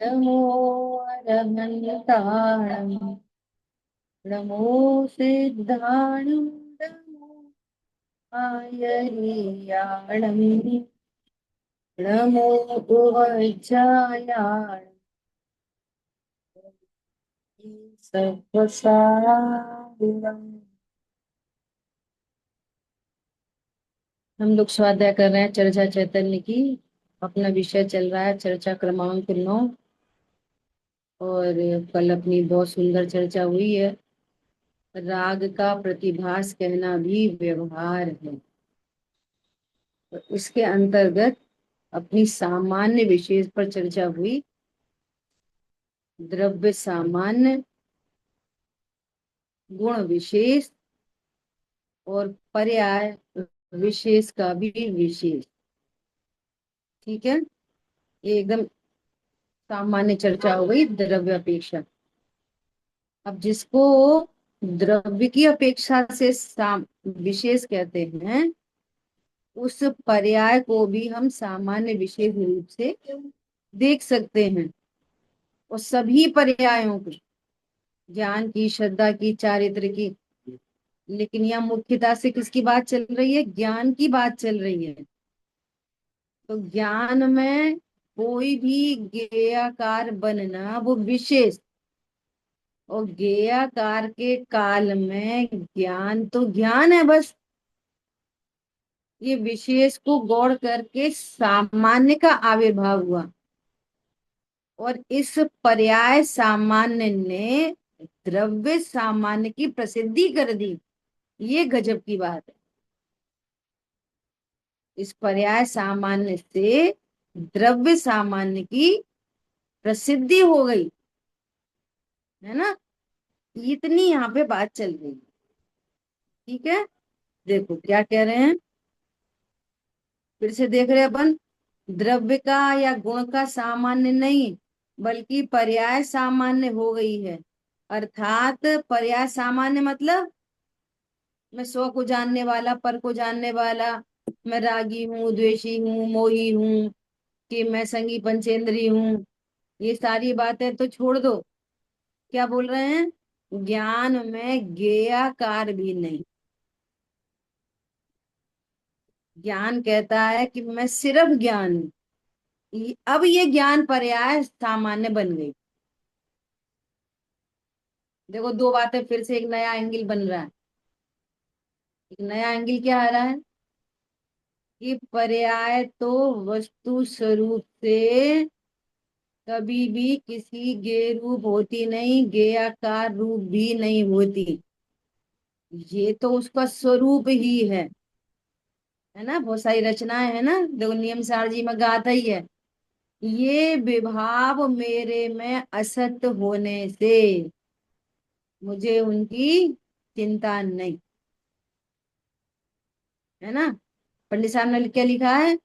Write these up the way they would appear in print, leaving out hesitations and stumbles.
नमो अरहन्ताणं नमो सिद्धाणं नमो आयर्याणं नमो उवज्जायाणं सर्वसारं। हम लोग स्वाध्याय कर रहे हैं चर्चा चैतन्य की। अपना विषय चल रहा है चर्चा क्रमांक 9। और कल अपनी बहुत सुंदर चर्चा हुई है। राग का प्रतिभास कहना भी व्यवहार है। तो इसके अंतर्गत अपनी सामान्य विशेष पर चर्चा हुई। द्रव्य सामान्य, गुण विशेष और पर्याय विशेष का भी विशेष। ठीक है, ये एकदम सामान्य चर्चा हो गई द्रव्य अपेक्षा। अब जिसको द्रव्य की अपेक्षा से विशेष कहते हैं, उस पर्याय को भी हम सामान्य विशेष रूप से देख सकते हैं। और सभी पर्यायों को, ज्ञान की, श्रद्धा की, चारित्र की। लेकिन यहाँ मुख्यतः से किसकी बात चल रही है? ज्ञान की बात चल रही है। तो ज्ञान में कोई भी ज्ञेयाकार बनना वो विशेष। और ज्ञेयाकार के काल में ज्ञान तो ज्ञान है बस। ये विशेष को गौड़ करके सामान्य का आविर्भाव हुआ। और इस पर्याय सामान्य ने द्रव्य सामान्य की प्रसिद्धि कर दी। ये गजब की बात है। इस पर्याय सामान्य से द्रव्य सामान्य की प्रसिद्धि हो गई, है ना। इतनी यहाँ पे बात चल रही है। ठीक है, देखो क्या कह रहे हैं, फिर से देख रहे हैं अपन। द्रव्य का या गुण का सामान्य नहीं, बल्कि पर्याय सामान्य हो गई है। अर्थात पर्याय सामान्य मतलब मैं स्व को जानने वाला, पर को जानने वाला, मैं रागी हूँ, द्वेषी हूँ, मोही हूँ, कि मैं संगी पंचेंद्री हूँ। ये सारी बातें तो छोड़ दो। क्या बोल रहे हैं? ज्ञान में ज्ञेयाकार भी नहीं। ज्ञान कहता है कि मैं सिर्फ ज्ञान हूं। अब ये ज्ञान पर्याय सामान्य बन गई। देखो, दो बातें फिर से एक नया एंगल बन रहा है। एक नया एंगल क्या आ रहा है कि पर्याय तो वस्तु स्वरूप से कभी भी किसी गे रूप होती नहीं, गेयाकार रूप भी नहीं होती। ये तो उसका स्वरूप ही है ना। बहुत सारी रचनाएं है ना, देखो नियम सार जी में गाता ही है, ये विभाव मेरे में असत होने से मुझे उनकी चिंता नहीं। है ना। पंडित साहब ने क्या लिखा है?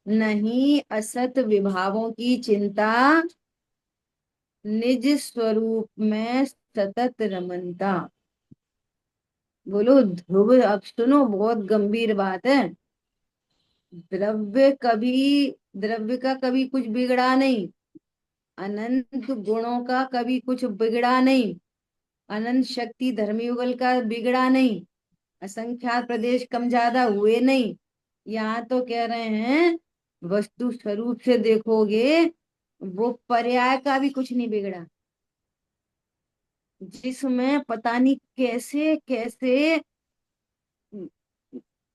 नहीं असत विभावों की चिंता, निज स्वरूप में सतत रमनता। बोलो ध्रुव, अब सुनो, बहुत गंभीर बात है। द्रव्य कभी, द्रव्य का कभी कुछ बिगड़ा नहीं। अनंत गुणों का कभी कुछ बिगड़ा नहीं। अनंत शक्ति धर्मयुगल का बिगड़ा नहीं। असंख्यात प्रदेश कम ज्यादा हुए नहीं। यहाँ तो कह रहे हैं वस्तु स्वरूप से देखोगे, वो पर्याय का भी कुछ नहीं बिगड़ा। जिसमें पता नहीं कैसे कैसे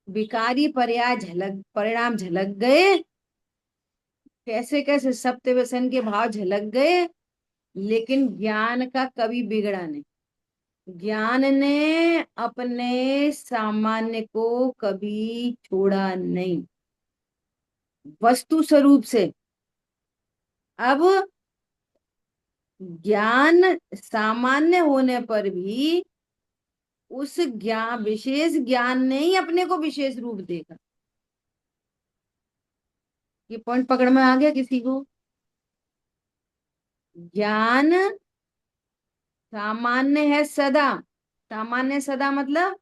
विकारी पर्याय झलक, परिणाम झलक गए, कैसे कैसे सप्त व्यसन के भाव झलक गए। लेकिन ज्ञान का कभी बिगड़ा नहीं। ज्ञान ने अपने सामान्य को कभी छोड़ा नहीं, वस्तु स्वरूप से। अब ज्ञान सामान्य होने पर भी उस ज्ञान, विशेष ज्ञान ने ही अपने को विशेष रूप देखा। ये पॉइंट पकड़ में आ गया किसी को? ज्ञान सामान्य है सदा। सामान्य सदा मतलब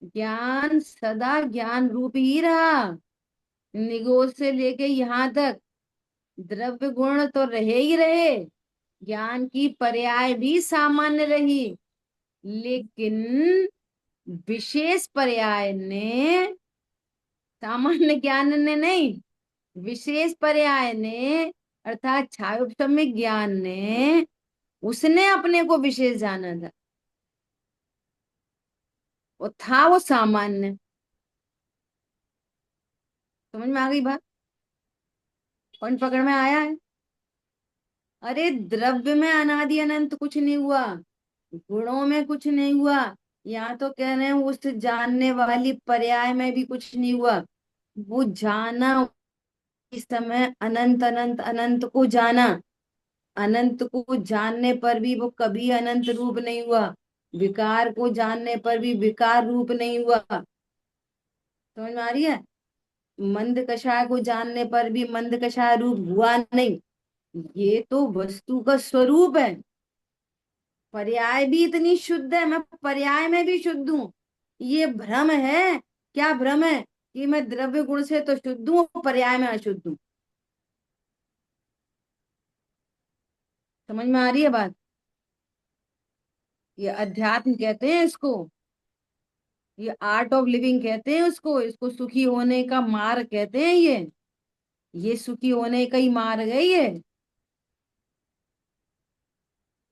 ज्ञान सदा ज्ञान रूप ही रहा, निगोज से लेके यहाँ तक। द्रव्य गुण तो रहे ही रहे, ज्ञान की पर्याय भी सामान्य रही, लेकिन विशेष पर्याय ने, सामान्य ज्ञान ने नहीं, विशेष पर्याय ने, अर्थात छायोपशमिक ज्ञान ने, उसने अपने को विशेष जाना था। वो था वो सामान्य। समझ में आ गई बात? पॉइंट पकड़ में आया है? अरे द्रव्य में अनादि अनंत कुछ नहीं हुआ, गुणों में कुछ नहीं हुआ, यहाँ तो कह रहे हैं उस जानने वाली पर्याय में भी कुछ नहीं हुआ। वो जाना, इस समय अनंत अनंत अनंत को जाना, अनंत को जानने पर भी वो कभी अनंत रूप नहीं हुआ, विकार को जानने पर भी विकार रूप नहीं हुआ। समझ में आ रही है? मंद कषाय को जानने पर भी मंद कषाय रूप हुआ नहीं। ये तो वस्तु का स्वरूप है। पर्याय भी इतनी शुद्ध है, मैं पर्याय में भी शुद्ध हूँ। ये भ्रम है। क्या भ्रम है? कि मैं द्रव्य गुण से तो शुद्ध हूँ, पर्याय में अशुद्ध हूँ। समझ में आ रही है बात? ये अध्यात्म कहते हैं इसको, ये आर्ट ऑफ लिविंग कहते हैं उसको, इसको सुखी होने का मार्ग कहते हैं ये सुखी होने का ही मार्ग है ये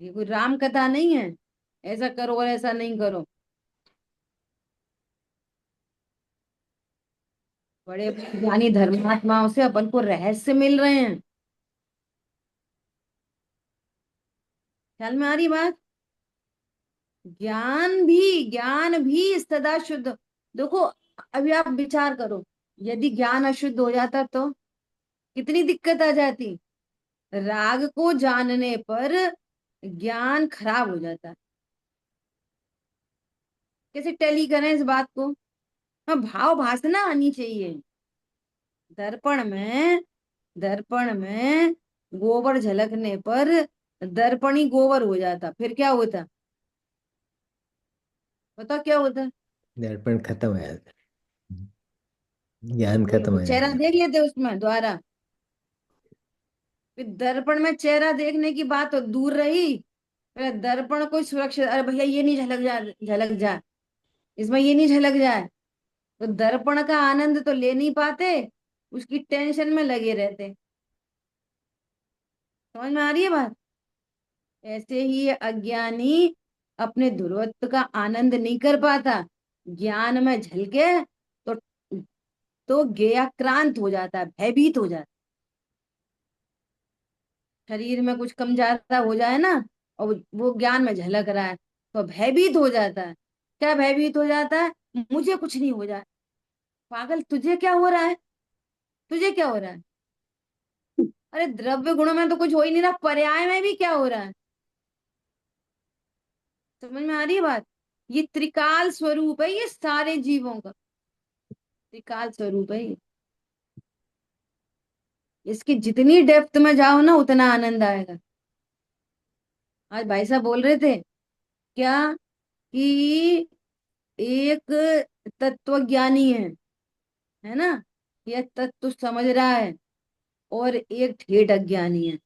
कोई राम कथा नहीं है, ऐसा करो और ऐसा नहीं करो। बड़े ज्ञानी धर्मात्माओं से अपन को रहस्य मिल रहे हैं। ख्याल में आ रही बात? ज्ञान भी सदा शुद्ध। देखो, अभी आप विचार करो, यदि ज्ञान अशुद्ध हो जाता तो कितनी दिक्कत आ जाती। राग को जानने पर ज्ञान खराब हो जाता। कैसे टैली करें इस बात को? हाँ, भाव भासना आनी चाहिए। दर्पण में, दर्पण में गोबर झलकने पर दर्पणी गोबर हो जाता, फिर क्या होता? बताओ क्या होता? दर्पण खत्म हो जाता है, ज्ञान खत्म वो हो चेहरा जाता है। देख लेते उसमें द्वारा। फिर दर्पण में चेहरा देखने की बात तो दूर रही, फिर दर्पण को सुरक्षित, अरे भैया ये नहीं झलक जाए, झलक जाए, इसमें ये नहीं झलक जाए, तो दर्पण का आनंद तो ले नहीं पाते, उसकी टेंशन में लगे रहते। समझ में आ रही है बात? ऐसे ही ये अज्ञानी अपने ध्रुवत्व का आनंद नहीं कर पाता, ज्ञान में झलके तो ज्ञाक्रांत हो जाता है, भयभीत हो जाता है। शरीर में कुछ कम ज्यादा हो जाए ना, और वो ज्ञान में झलक रहा है, तो भयभीत हो जाता है। क्या भयभीत हो जाता है? मुझे कुछ नहीं हो जाए। पागल, तुझे क्या हो रहा है? तुझे क्या हो रहा है? अरे द्रव्य गुणों में तो कुछ हो ही नहीं रहा, पर्याय में भी क्या हो रहा है? समझ में आ रही है बात? ये त्रिकाल स्वरूप है, ये सारे जीवों का त्रिकाल स्वरूप है ये। इसकी जितनी डेप्थ में जाओ ना, उतना आनंद आएगा। आज भाई साहब बोल रहे थे क्या, कि एक तत्वज्ञानी है ना, यह तत्व समझ रहा है, और एक ठेठ अज्ञानी है।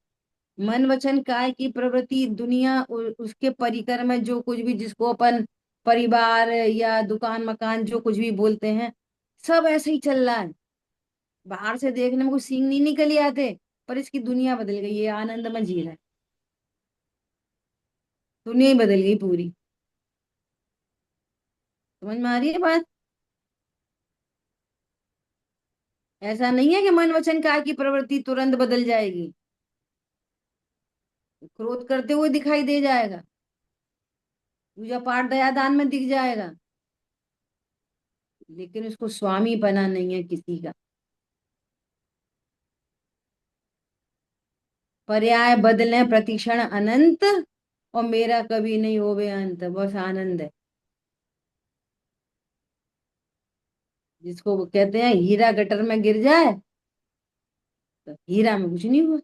मन वचन काय की प्रवृत्ति दुनिया उसके परिकर में जो कुछ भी, जिसको अपन परिवार या दुकान मकान जो कुछ भी बोलते हैं, सब ऐसे ही चल रहा है। बाहर से देखने में कुछ सींग नहीं निकल आते, पर इसकी दुनिया बदल गई, ये आनंद में जी रहा है, दुनिया ही बदल गई पूरी। समझ में आ रही है बात? ऐसा नहीं है कि मन वचन काय की प्रवृत्ति तुरंत बदल जाएगी, क्रोध करते हुए दिखाई दे जाएगा, पूजा पाठ दया दान में दिख जाएगा, लेकिन उसको स्वामी बना नहीं है किसी का। पर्याय बदले प्रतिक्षण अनंत, और मेरा कभी नहीं होवे अंत, बस आनंद है। जिसको वो कहते हैं हीरा गटर में गिर जाए, तो हीरा में कुछ नहीं हुआ।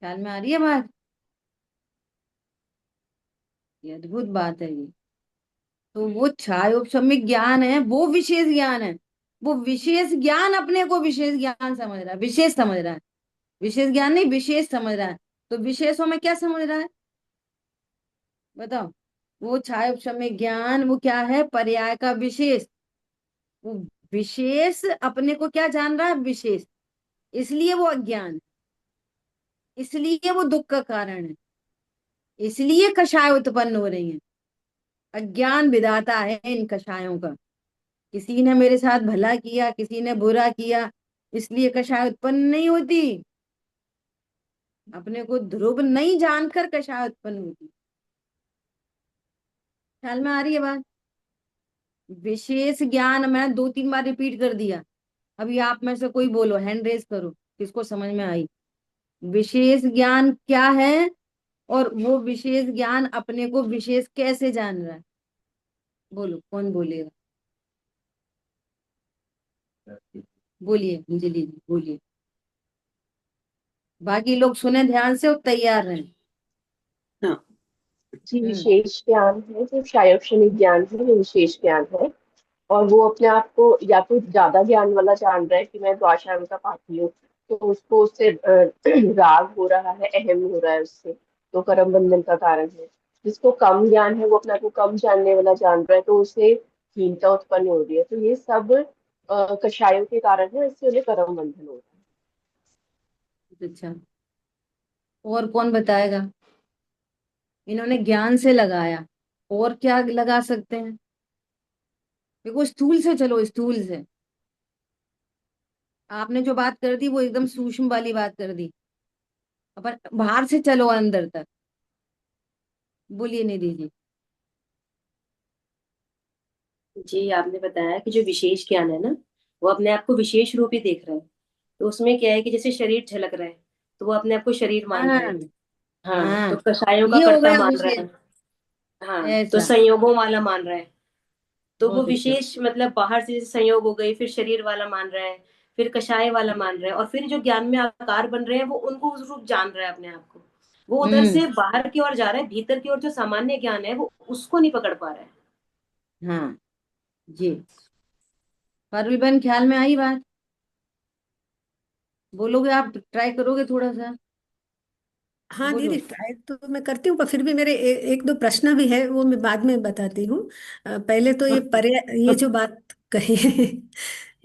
ख्याल में आ रही है बात? ये अद्भुत बात है ये। तो वो छायोपशमिक ज्ञान है, वो विशेष ज्ञान है। वो विशेष ज्ञान अपने को विशेष ज्ञान समझ रहा है, विशेष समझ रहा है। विशेष ज्ञान नहीं, विशेष समझ रहा है। तो विशेषों में क्या समझ रहा है, बताओ। वो छाया उपशम ज्ञान वो क्या है, पर्याय का विशेष। वो विशेष अपने को क्या जान रहा है, विशेष। इसलिए वो अज्ञान, इसलिए वो दुख का कारण है, इसलिए कषाय उत्पन्न हो रही है। अज्ञान विधाता है इन कषायों का। किसी ने मेरे साथ भला किया, किसी ने बुरा किया, इसलिए कषाय उत्पन्न नहीं होती। अपने को ध्रुव नहीं जानकर कषाय उत्पन्न होती। ख्याल में आ रही है बात। विशेष ज्ञान मैं 2-3 बार रिपीट कर दिया। अभी आप में से कोई बोलो, हैंड रेज करो, किसको समझ में आई। विशेष ज्ञान क्या है, और वो विशेष ज्ञान अपने को विशेष कैसे जान रहा है। बोलो, कौन बोलेगा। बोलिए अंजलि जी, बोलिए। बाकी लोग सुने ध्यान से और तैयार रहें। हाँ जी, हम्म। विशेष ज्ञान है जो क्षयोक्षणी ज्ञान है, वो विशेष ज्ञान है। और वो अपने आप को या तो ज्यादा ज्ञान वाला जान रहा है कि मैं द्वाचार का पाठी हूँ, तो उसको उससे राग हो रहा है, अहम हो रहा है उससे, तो कर्म बंधन का कारण है। जिसको कम ज्ञान है वो अपने आप को कम जानने वाला जान रहा है, तो उसे हीनता उत्पन्न हो रही है। तो ये सब कषायों के कारण है, इससे उन्हें कर्म बंधन हो रहा अच्छा, और कौन बताएगा। इन्होंने ज्ञान से लगाया, और क्या लगा सकते हैं। देखो स्थूल से चलो, स्थूल से। आपने जो बात कर दी वो एकदम सूक्ष्म वाली बात कर दी। अपन बाहर से चलो अंदर तक। बोलिए निधि जी। है। जी, आपने बताया कि जो विशेष ज्ञान है ना, वो अपने आप को विशेष रूप ही देख रहा है। तो उसमें क्या है कि जैसे शरीर झलक रहा है, तो वो अपने आप को शरीर मान रहा है। हाँ। हाँ, तो हाँ, कषायों का ये हो कर्ता गया मान रहा विशेष। है। हाँ, तो ऐसा। संयोगों वाला मान रहा है। तो वो बहुत अच्छा। विशेष मतलब बाहर से जैसे संयोग हो गई, फिर शरीर वाला मान रहा है, फिर कषाय वाला मान रहा है, और फिर जो ज्ञान में आकार बन रहे हैं वो उनको उस रूप जान रहा है अपने आप को। वो उधर हम्म। से बाहर की ओर जा रहा है, भीतर की ओर जो सामान्य ज्ञान है वो उसको नहीं पकड़ पा रहा है। हाँ जी। पारुल बहन, ख्याल में आई बात। बोलोगे आप, ट्राई करोगे थोड़ा सा। हाँ बोलो। दीदी, ट्राई तो मैं करती हूँ, पर फिर भी मेरे एक दो प्रश्न भी है, वो मैं बाद में बताती हूँ। पहले तो ये पर्याय, ये जो बात कही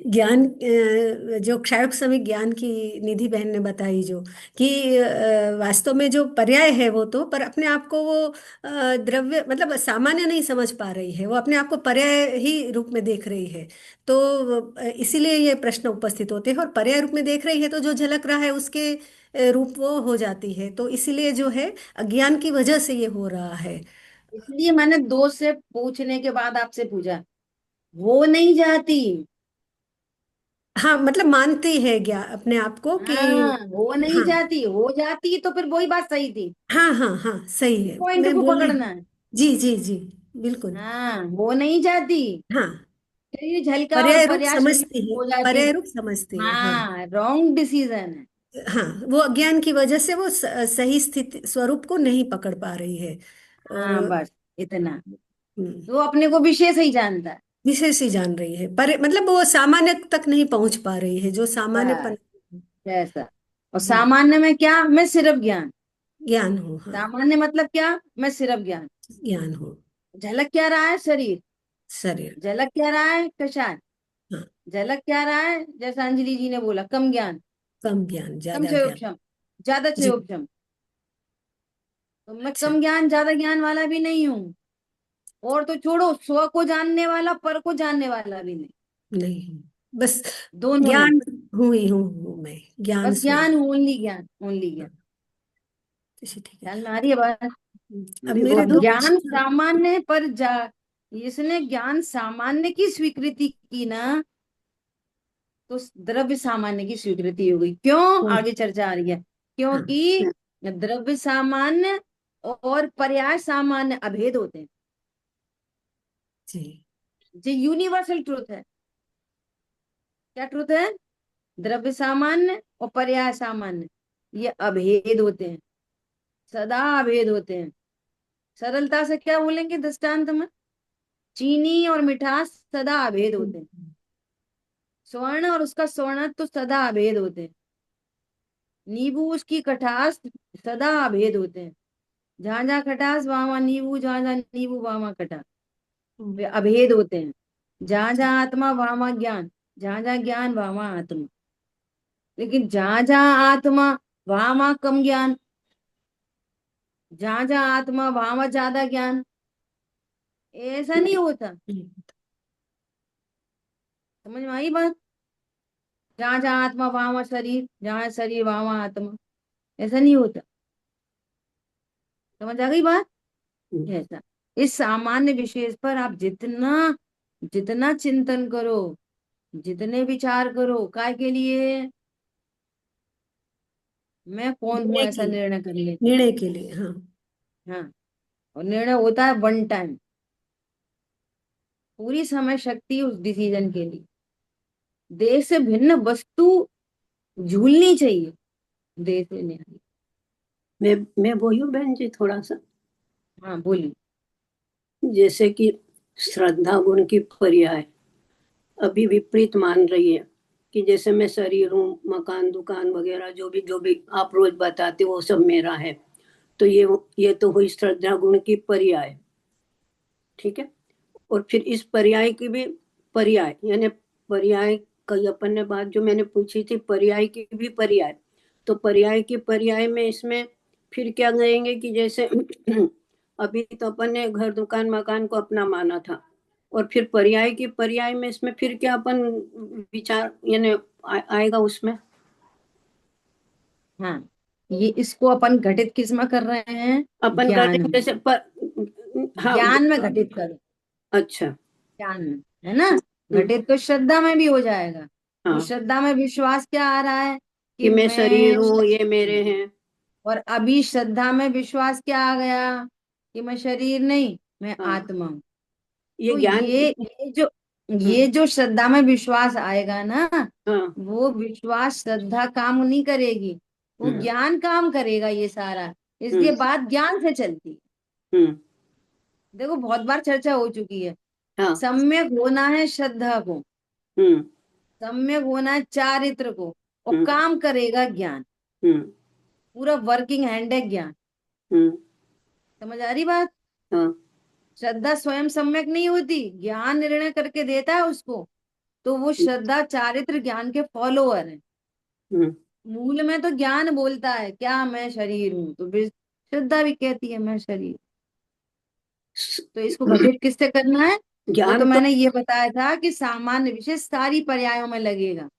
ज्ञान, जो क्षायक समय ज्ञान की निधि बहन ने बताई, जो कि वास्तव में जो पर्याय है वो तो, पर अपने आप को वो द्रव्य मतलब सामान्य नहीं समझ पा रही है, वो अपने आप को पर्याय ही रूप में देख रही है। तो इसीलिए ये प्रश्न उपस्थित होते हैं, और पर्याय रूप में देख रही है तो जो झलक रहा है उसके रूप वो हो जाती है, तो इसीलिए जो है अज्ञान की वजह से ये हो रहा है। इसलिए मैंने दो से पूछने के बाद आपसे पूछा। वो नहीं जाती। हाँ मतलब मानती है ज्ञान अपने आप को कि, हाँ, वो नहीं हाँ जाती, हो जाती तो फिर वही बात सही थी। हाँ हाँ हाँ सही है, पॉइंट मैं को बोल रही पकड़ना हूँ। है। जी जी जी, बिल्कुल। हाँ, वो नहीं जाती। हाँ, शरीर झलका और पर्याय रूप पर्यास शरीर समझती है, हो जाती। पर्याय रूप समझती है, हाँ। हाँ, रॉन्ग डिसीजन है। हाँ, वो अज्ञान की वजह से वो सही स्थिति स्वरूप को नहीं पकड़ पा रही है। और हाँ, बस इतना। हम्म, तो अपने को विशेष ही जानता है। विशेष ही जान रही है, पर मतलब वो सामान्य तक नहीं पहुंच पा रही है, जो बस सामान्यपन। ऐसा। और हम्म, सामान्य में क्या, मैं सिर्फ ज्ञान। ज्ञान हो, हाँ। सामान्य मतलब क्या, मैं सिर्फ ज्ञान। ज्ञान हो, झलक क्या रहा है, शरीर। शरीर। झलक क्या रहा है, कषाय। हाँ, झलक क्या रहा है, जैसा अंजलि जी ने बोला, कम ज्ञान। कम ज्ञान कम ज्यादा ज्ञान। क्षयोक्षम, ज्यादा जी, क्षयोक्षम। तो मैं अच्छा। कम ज्ञान ज्यादा ज्ञान वाला भी नहीं हूँ। और तो छोड़ो, स्व को जानने वाला, पर को जानने वाला भी नहीं। नहीं, बस दोनों नहीं। ज्ञान हूँ मैं, ज्ञान बस स्वरूप। ज्ञान, ओनली ज्ञान, ओनली ज्ञान। अच्छा, ठीक है। ख्याल में आ रही है बात। अब देखो, मेरे दो ज्ञान प्रश्न। सामान्य है, पर इसने ज्ञान सामान्य की स्वीकृति की ना, तो द्रव्य सामान्य की स्वीकृति हो गई। क्यों, हाँ आगे चर्चा आ रही है। हाँ, क्योंकि द्रव्य सामान्य और पर्याय सामान्य अभेद होते हैं। जी ये यूनिवर्सल ट्रूथ है। क्या ट्रूथ है, द्रव्य सामान्य और पर्याय सामान्य, ये अभेद होते हैं, सदा अभेद होते हैं। सरलता से क्या बोलेंगे दृष्टांत में, चीनी और मिठास सदा अभेद होते हैं। स्वर्ण और उसका स्वर्ण तो सदा अभेद होते हैं। नींबू उसकी खटास सदा अभेद होते हैं। जहां जहां खटास वहां वहां नींबू, जहां जहां नींबू वहां वहां खटास, वे अभेद होते हैं। जहां जहां आत्मा वहां वहां ज्ञान, जहां जहां ज्ञान वहां वहां आत्मा। लेकिन जहां जहां आत्मा वहां वहां कम ज्ञान, जहां जहां आत्मा वहां वहां ज्यादा ज्ञान। ऐसा नहीं होता। समझ में आई बात? जहां जहां आत्मा वहां वहां शरीर, जहां शरीर वहां वहां आत्मा। ऐसा नहीं होता। समझ आ गई बात? ऐसा इस सामान्य विशेष पर आप जितना जितना चिंतन करो, जितने विचार करो, काय के लिए? मैं कौन हूं निर्णय ऐसा के निर्णय कर ले। निर्णय के लिए, हाँ। हाँ, और निर्णय होता है वन टाइम। पूरी समय शक्ति उस डिसीजन के लिए। देह से भिन्न वस्तु झूलनी चाहिए, देह से नहीं। मैं बोलूं बहन जी थोड़ा सा? हाँ बोली। जैसे कि श्रद्धा गुण की पर्याय अभी विपरीत मान रही है कि जैसे मैं शरीर हूँ, मकान दुकान वगैरह जो भी आप रोज बताते हो वो सब मेरा है। तो ये तो हुई श्रद्धा गुण की पर्याय, ठीक है। और फिर इस पर्याय की भी पर्याय, यानी पर्याय कई अपन ने बात जो मैंने पूछी थी, पर्याय की भी पर्याय। तो पर्याय की पर्याय में इसमें फिर क्या कहेंगे कि जैसे अभी तो अपन ने घर दुकान मकान को अपना माना था, और फिर पर्याय की पर्याय में इसमें फिर क्या अपन विचार यानी आएगा उसमें? हाँ, ये इसको अपन घटित किस में कर रहे हैं? अपन ज्ञान करते में। जैसे हाँ। ज्ञान में घटित करो। अच्छा। ज्ञान में, है ना? हम्म, घटित तो श्रद्धा में भी हो जाएगा। तो हाँ, श्रद्धा में विश्वास क्या आ रहा है? कि कि मैं मैं शरीर हूँ, ये मेरे शरीर। हैं। और अभी श्रद्धा में विश्वास क्या आ गया? कि मैं शरीर नहीं, मैं हाँ, आत्मा हूँ। ये तो ज्ञान। ये जो श्रद्धा में विश्वास आएगा ना, हाँ। वो विश्वास श्रद्धा काम नहीं करेगी, वो हम्म। ज्ञान काम करेगा ये सारा। इसलिए हम्म। बात ज्ञान से चलती है। हम्म। देखो बहुत बार चर्चा हो चुकी है। हाँ। सम्यक होना है श्रद्धा को, हम्म। सम्यक होना है चारित्र को, और हम्म। काम करेगा ज्ञान। हम्म। पूरा वर्किंग हैंड है ज्ञान। हम्म। समझ आ रही बात? हाँ। श्रद्धा स्वयं सम्यक नहीं होती, ज्ञान निर्णय करके देता है उसको। तो वो श्रद्धा चारित्र ज्ञान के फॉलोअर है। हम्म। मूल में तो ज्ञान बोलता है क्या, मैं शरीर हूं, तो फिर श्रद्धा भी कहती है मैं शरीर। तो इसको घटित किससे करना है? वो तो ज्ञान तो। मैंने ये बताया था कि सामान्य विशेष सारी पर्यायों में लगेगा।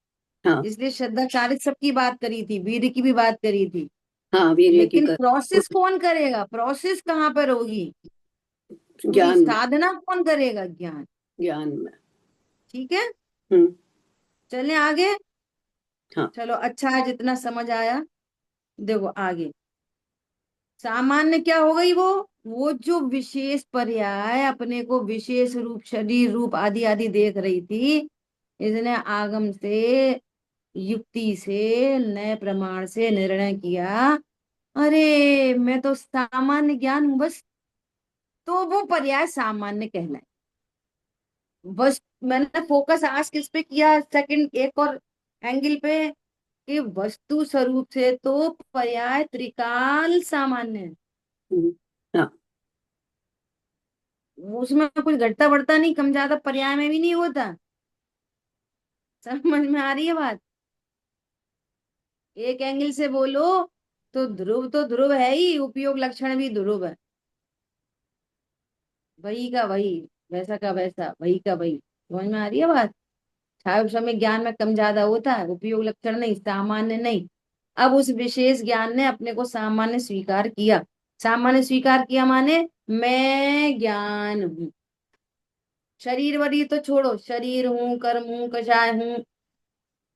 हाँ। इसलिए श्रद्धा चारित्र सबकी बात करी थी, वीर की भी बात करी थी। हाँ, वीर्य की लेकिन कर। प्रोसेस कौन करेगा? प्रोसेस कहाँ पर होगी? पूरी ज्ञान में। साधना कौन करेगा? ज्ञान। ज्ञान में। ठीक है, हम्म। चलें आगे। हाँ। चलो अच्छा है जितना समझ आया। देखो आगे सामान्य क्या हो गई? वो जो विशेष पर्याय अपने को विशेष रूप, शरीर रूप आदि आदि देख रही थी, इसने आगम से, युक्ति से, नए प्रमाण से निर्णय किया, अरे मैं तो सामान्य ज्ञान हूं बस। तो वो पर्याय सामान्य कहलाए। बस मैंने फोकस आज किस पे किया, सेकंड एक और एंगल पे, कि वस्तु स्वरूप से तो पर्याय त्रिकाल सामान्य है। हम्म। हाँ। उसमें कुछ घटता बढ़ता नहीं, कम ज्यादा पर्याय में भी नहीं होता। समझ में आ रही है बात? एक एंगल से बोलो तो ध्रुव है ही, उपयोग लक्षण भी ध्रुव है। वही का वही, वैसा का वैसा, वही का वही। समझ में आ रही है बात? छाया समय ज्ञान में कम ज्यादा होता है, उपयोग लक्षण नहीं, सामान्य नहीं। अब उस विशेष ज्ञान ने अपने को सामान्य स्वीकार किया। सामान्य स्वीकार किया माने मैं ज्ञान हूँ। शरीर वरीर तो छोड़ो, शरीर हूँ, कर्म हूँ, कषाय हूँ,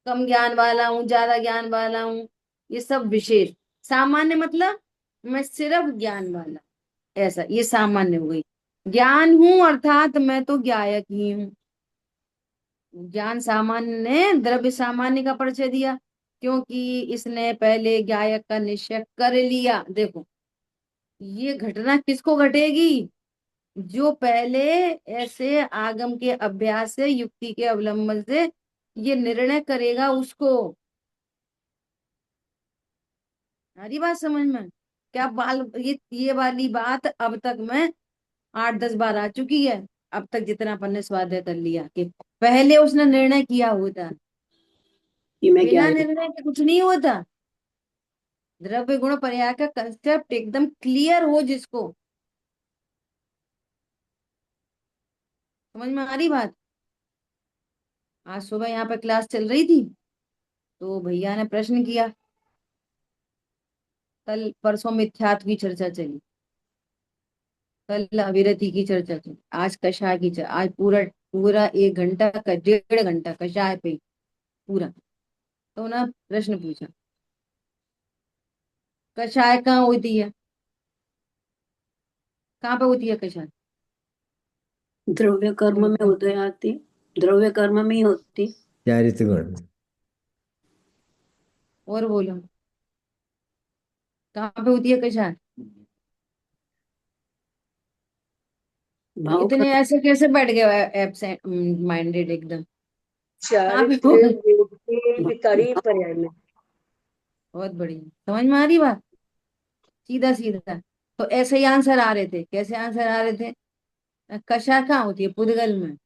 कम ज्ञान वाला हूँ, ज्यादा ज्ञान वाला हूँ, ये सब विशेष। सामान्य मतलब मैं सिर्फ ज्ञान वाला, ऐसा, ये सामान्य हो गई। ज्ञान हूं अर्थात मैं तो ज्ञायक ही हूँ। ज्ञान सामान्य ने द्रव्य सामान्य का परिचय दिया, क्योंकि इसने पहले ज्ञायक का निश्चय कर लिया। देखो ये घटना किसको घटेगी? जो पहले ऐसे आगम के अभ्यास से, युक्ति के अवलंबन से ये निर्णय करेगा उसको। सारी बात समझ में? क्या बाल, ये वाली बात अब तक मैं 8-10 बार आ चुकी है। अब तक जितना अपन ने स्वाध्याय कर लिया कि पहले उसने निर्णय किया होता, कि मैं क्या बिना है। निर्णय के कुछ नहीं होता। द्रव्य गुण पर्याय का कंसेप्ट एकदम क्लियर हो जिसको, समझ में आ रही बात? आज सुबह यहाँ पे क्लास चल रही थी तो भैया ने प्रश्न किया, कल परसों मिथ्यात्व की चर्चा चली, कल अविरति की चर्चा चली, आज कषाय की चर्चा, आज पूरा पूरा 1 घंटा का 1.5 घंटा कषाय पे पूरा। तो ना प्रश्न पूछा, कषाय कहाँ होती है? कहाँ पे होती है कषाय? द्रव्य कर्म में उदय आती, द्रव्य कर्म में ही होती। चारित्र गुण। और बोलो, कहाँ पे होती है कषाय? भाव इतने कर्म। ऐसे कैसे बैठ गए एब्सेंट माइंडेड एकदम? कहाँ पे चारित्र होगी? गुण के विकारी पर्याय में। बहुत बढ़िया, समझ में आ रही बात? सीधा सीधा। तो ऐसे ही आंसर आ रहे थे। कैसे आंसर आ रहे थे? कषाय कहाँ होती है? पुद्गल में,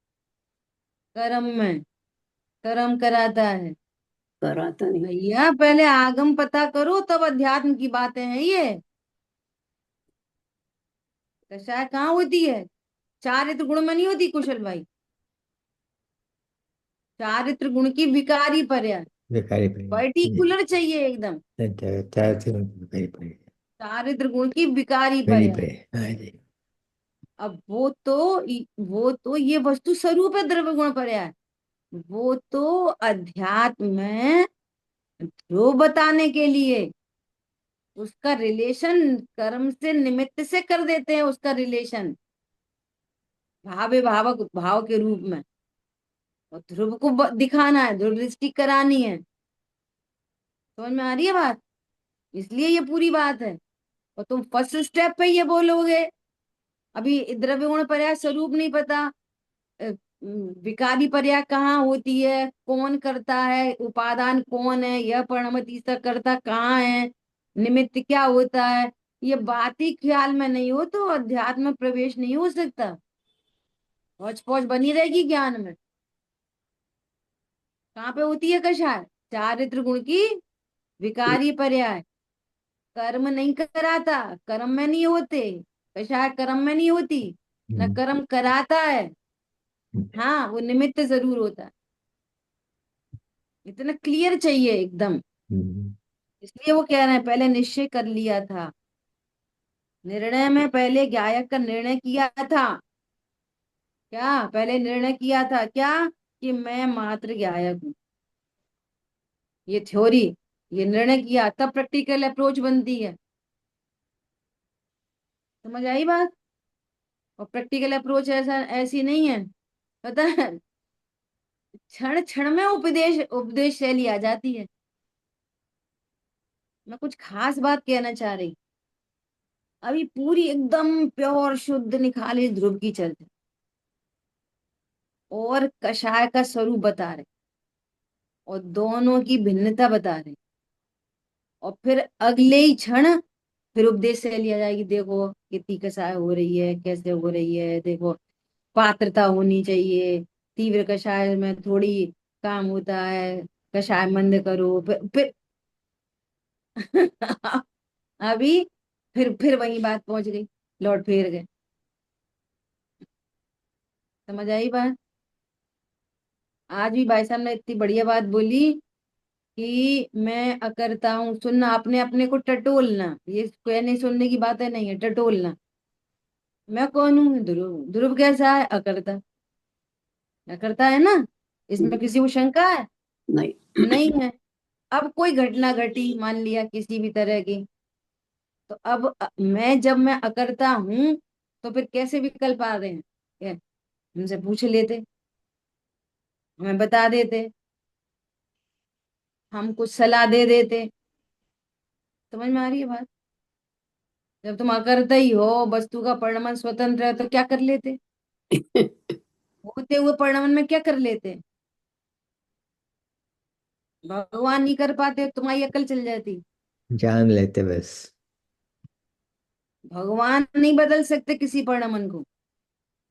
कर्म में, कर्म कराता है। कराता नहीं। भैया पहले आगम पता करो तब अध्यात्म की बातें हैं ये। कषाय कहाँ होती है? चारित्र गुण में नहीं होती कुशल भाई। चारित्र गुण की विकारी पर्याय, विकारी पड़ेगा। पर्टिकुलर चाहिए एकदम। चारित्र गुण की विकारी पड़ेगा। चारित्र गुण की विकारी विकारी पर्याय। पड़ेगा, हाँ जी। अब वो तो ये वस्तु स्वरूप है द्रव्य गुण पर्याय। वो तो अध्यात्म में ध्रुव बताने के लिए उसका रिलेशन कर्म से निमित्त से कर देते हैं, उसका रिलेशन भावे भावक भाव के रूप में। और ध्रुव को दिखाना है, ध्रुव दृष्टि करानी है। समझ में आ रही है बात? इसलिए ये पूरी बात है। और तुम फर्स्ट स्टेप पे ये बोलोगे अभी द्रव्य गुण पर्याय स्वरूप नहीं पता, अ, विकारी पर्याय कहाँ होती है, कौन करता है, उपादान कौन है, यह परिणमति तक करता कहाँ है, निमित्त क्या होता है, ये बात ही ख्याल में नहीं हो तो अध्यात्म में प्रवेश नहीं हो सकता। हौच पौच बनी रहेगी ज्ञान में। कहाँ पे होती है कषाय? चारित्र गुण की विकारी पर्याय। कर्म नहीं कराता, कर्म में नहीं होते। कषाय कर्म में नहीं होती, न कर्म कराता है। हाँ, वो निमित्त जरूर होता है। इतना क्लियर चाहिए एकदम। इसलिए वो कह रहे हैं पहले निश्चय कर लिया था, निर्णय में पहले गायक का निर्णय किया था। क्या पहले निर्णय किया था क्या? कि मैं मात्र गायक हूँ। ये थ्योरी, ये निर्णय किया, तब प्रैक्टिकल अप्रोच बनती है। समझ आई बात? और प्रैक्टिकल अप्रोच ऐसा ऐसी नहीं है, पता है, क्षण क्षण में उपदेश उपदेश शैली आ जाती है। मैं कुछ खास बात कहना चाह रही, अभी पूरी एकदम प्योर शुद्ध निखाली ध्रुव की चर्चा और कषाय का स्वरूप बता रहे, और दोनों की भिन्नता बता रहे। और फिर अगले ही क्षण फिर उपदेश से लिया जाएगी, देखो कितनी कषाय हो रही है, कैसे हो रही है, देखो पात्रता होनी चाहिए, तीव्र कषाय में थोड़ी काम होता है, कषाय मंद करो। फिर अभी फिर वही बात पहुंच गई, लौट फिर गए। समझ आई बात? आज भी भाई साहब ने इतनी बढ़िया बात बोली कि मैं अकर्ता हूँ। सुनना, अपने अपने को टटोलना, ये कहने सुनने की बातें नहीं है, टटोलना। मैं कौन हूँ? ध्रुव। ध्रुव कैसा है? अकर्ता। अकर्ता है ना, इसमें किसी को शंका है? नहीं। नहीं है। अब कोई घटना घटी मान लिया किसी भी तरह की, तो अब मैं अकर्ता हूँ तो फिर कैसे विकल्प आ रहे हैं? उनसे पूछ लेते, हमें बता देते, हम कुछ सलाह दे देते। समझ में आ रही है बात? जब तुम अकर्ता ही हो, वस्तु का परिणमन स्वतंत्र है, तो क्या कर लेते? होते हुए परिणमन में क्या कर लेते? भगवान नहीं कर पाते, तुम्हारी अक्ल चल जाती। जान लेते बस। भगवान नहीं बदल सकते किसी परिणमन को,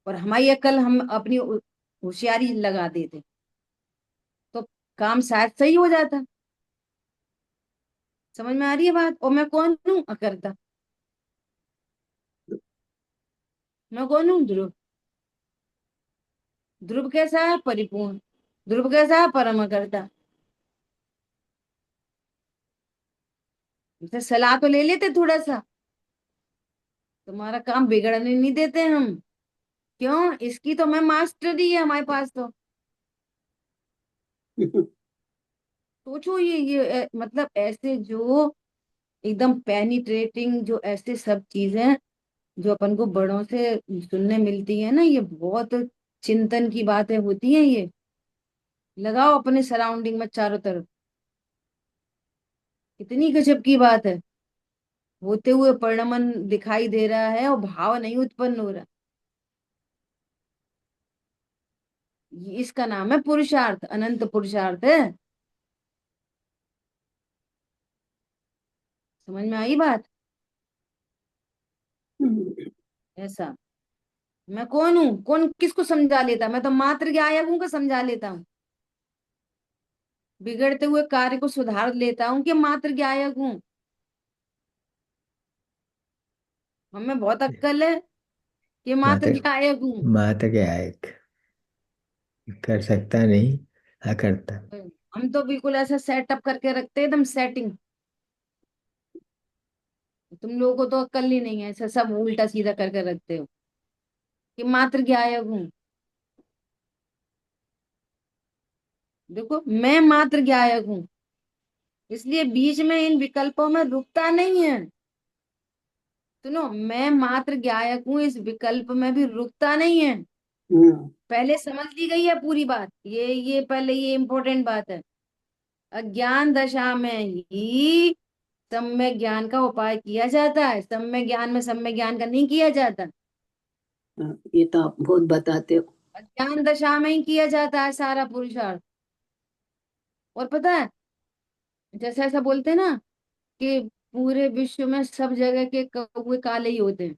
और हमारी अक्ल हम अपनी होशियारी लगा देते तो काम शायद सही हो जाता। समझ में आ रही है बात? और मैं कौन हूँ अकर्ता? मैं कौन हूँ? ध्रुव। ध्रुव कैसा है? परिपूर्ण। ध्रुव कैसा है? परम अकर्ता। तो सलाह तो ले लेते थोड़ा सा, तुम्हारा काम बिगड़ने नहीं देते हम। क्यों? इसकी तो मैं मास्टरी है हमारे पास तो। सोचो मतलब ऐसे जो एकदम पेनिट्रेटिंग, जो ऐसे सब चीजें जो अपन को बड़ों से सुनने मिलती है ना, ये बहुत चिंतन की बातें होती हैं ये। लगाओ अपने सराउंडिंग में चारों तरफ, कितनी गजब की बात है। होते हुए परिणमन दिखाई दे रहा है और भाव नहीं उत्पन्न हो रहा। इसका नाम है पुरुषार्थ, अनंत पुरुषार्थ है। समझ में आई बात? ऐसा मैं कौन हूँ? कौन किसको समझा लेता? मैं तो मात्र ज्ञायक हूँ, को समझा लेता हूँ। बिगड़ते हुए कार्य को सुधार लेता हूँ कि मात्र ज्ञायक हूँ। हमें बहुत अक्कल है कि मात्र माता ज्ञायक हूँ। माता क्या है, कर सकता नहीं, अकर्ता। हम तो बिल्कुल ऐसा सेटअप करके रखते हैं, एकदम सेटिंग। तुम लोगों को तो अक्ल ही नहीं है, ऐसा सब उल्टा सीधा करके रखते हो कि मात्र ज्ञायक हूँ। देखो मैं मात्र ज्ञायक हूँ, इसलिए बीच में इन विकल्पों में रुकता नहीं है। सुनो, मैं मात्र ज्ञायक हूँ, इस विकल्प में भी रुकता नहीं है। हम्म, पहले समझ ली गई है पूरी बात, ये पहले ये इम्पोर्टेंट बात है। अज्ञान दशा में ही सम्यक ज्ञान का उपाय किया जाता है, सम्यक ज्ञान में सम्यक ज्ञान का नहीं किया जाता। ये तो आप बहुत बताते हो। अज्ञान दशा में ही किया जाता है सारा पुरुषार्थ। और पता है, जैसे ऐसा बोलते हैं ना कि पूरे विश्व में सब जगह के कौवे काले ही होते हैं।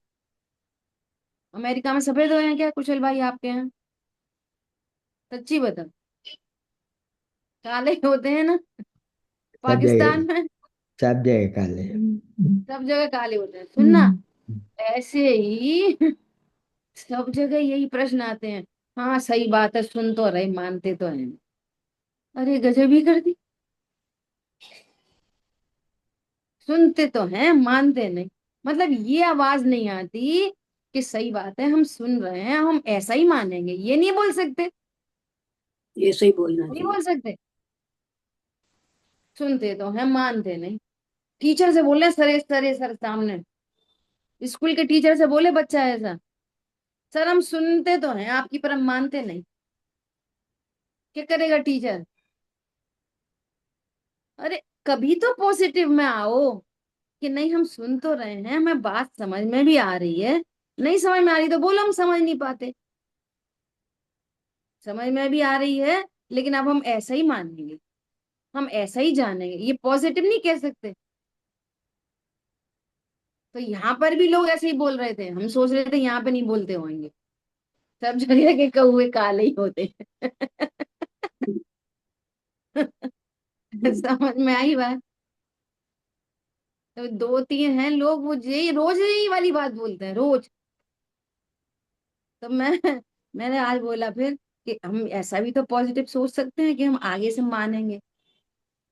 अमेरिका में सफेद हुए हैं क्या कुशल भाई आपके यहाँ? सच्ची बता, काले ही होते हैं ना? सब जगह, पाकिस्तान में सब जगह काले। सब जगह काले होते हैं। सुनना, ऐसे ही सब जगह यही प्रश्न आते हैं। हाँ सही बात है, सुन तो रहे, मानते तो हैं। अरे गजब ही कर दी, सुनते तो हैं मानते नहीं। मतलब ये आवाज नहीं आती कि सही बात है, हम सुन रहे हैं, हम ऐसा ही मानेंगे, ये नहीं बोल सकते। ये सही बोलना नहीं चाहिए। बोल सकते। सुनते तो हैं मानते नहीं। टीचर से बोले सरे सरे सर सामने, स्कूल के टीचर से बोले बच्चा ऐसा, सर हम सुनते तो हैं आपकी पर हम मानते नहीं। क्या करेगा टीचर? अरे कभी तो पॉजिटिव में आओ कि नहीं हम सुन तो रहे हैं, हमें बात समझ में भी आ रही है। नहीं समझ में आ रही तो बोलो हम समझ नहीं पाते। समझ में भी आ रही है, लेकिन अब हम ऐसा ही मानेंगे, हम ऐसा ही जानेंगे, ये पॉजिटिव नहीं कह सकते। तो यहाँ पर भी लोग ऐसे ही बोल रहे थे, हम सोच रहे थे यहाँ पे नहीं बोलते होंगे। सब जगह के कौवे काले ही होते हैं। समझ में आई बात? तो दो तीन हैं लोग, वो यही रोज यही वाली बात बोलते हैं रोज। तो मैंने आज बोला फिर कि हम ऐसा भी तो पॉजिटिव सोच सकते हैं कि हम आगे से मानेंगे।